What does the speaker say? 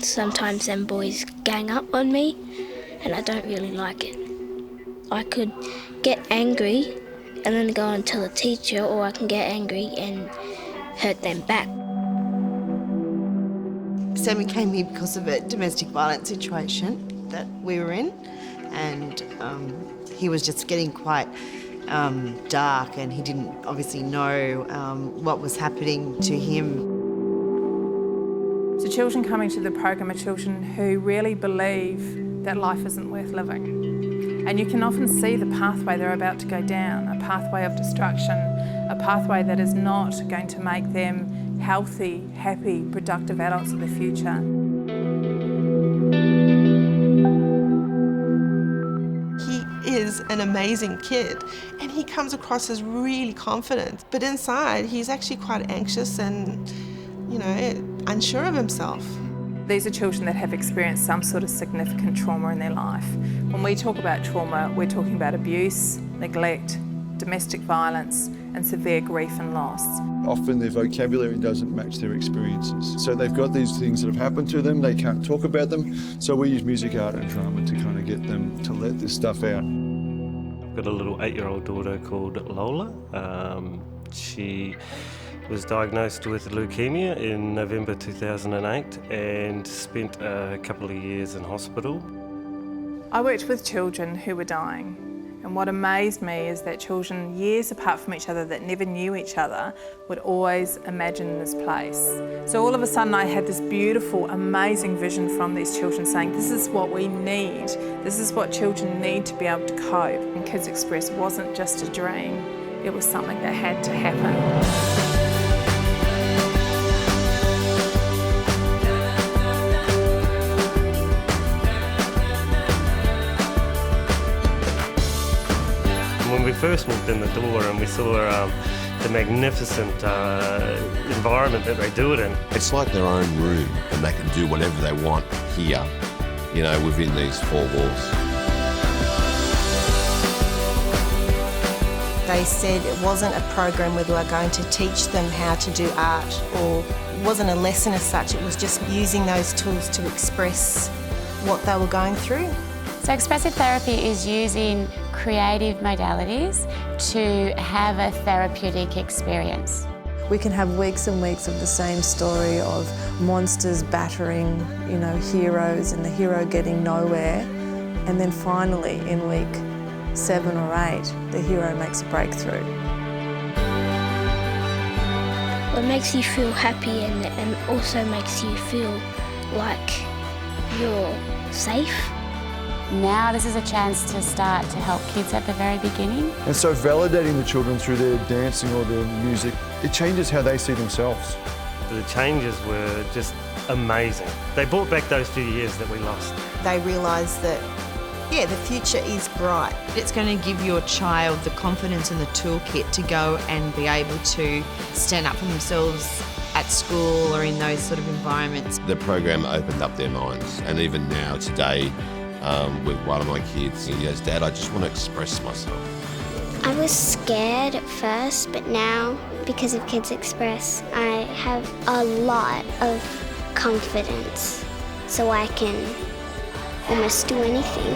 Sometimes them boys gang up on me and I don't really like it. I could get angry and then go and tell the teacher, or I can get angry and hurt them back. Sammy came here because of a domestic violence situation that we were in, and he was just getting quite dark, and he didn't obviously know what was happening to him. So children coming to the program are children who really believe that life isn't worth living. And you can often see the pathway they're about to go down, a pathway of destruction, a pathway that is not going to make them healthy, happy, productive adults of the future. He is an amazing kid and he comes across as really confident, but inside he's actually quite anxious and, you know, unsure of himself. These are children that have experienced some sort of significant trauma in their life. When we talk about trauma, we're talking about abuse, neglect, domestic violence, and severe grief and loss. Often their vocabulary doesn't match their experiences. So they've got these things that have happened to them, they can't talk about them, so we use music, art and drama to kind of get them to let this stuff out. I've got a little 8-year-old daughter called Lola. She was diagnosed with leukemia in November 2008 and spent a couple of years in hospital. I worked with children who were dying, and what amazed me is that children years apart from each other that never knew each other would always imagine this place. So all of a sudden I had this beautiful, amazing vision from these children saying, this is what we need, this is what children need to be able to cope. And KidsXpress wasn't just a dream, it was something that had to happen. When we first walked in the door and we saw the magnificent environment that they do it in. It's like their own room and they can do whatever they want here, you know, within these 4 walls. They said it wasn't a program where we were going to teach them how to do art, or it wasn't a lesson as such, it was just using those tools to express what they were going through. So expressive therapy is using creative modalities to have a therapeutic experience. We can have weeks and weeks of the same story of monsters battering, you know, heroes and the hero getting nowhere, and then finally in week 7 or 8, the hero makes a breakthrough. It makes you feel happy and also makes you feel like you're safe. Now this is a chance to start to help kids at the very beginning. And so validating the children through their dancing or their music, it changes how they see themselves. The changes were just amazing. They brought back those few years that we lost. They realised that, yeah, the future is bright. It's going to give your child the confidence and the toolkit to go and be able to stand up for themselves at school or in those sort of environments. The program opened up their minds, and even now, today, with one of my kids, he goes, Dad, I just want to express myself. I was scared at first, but now, because of KidsXpress, I have a lot of confidence, so I can almost do anything.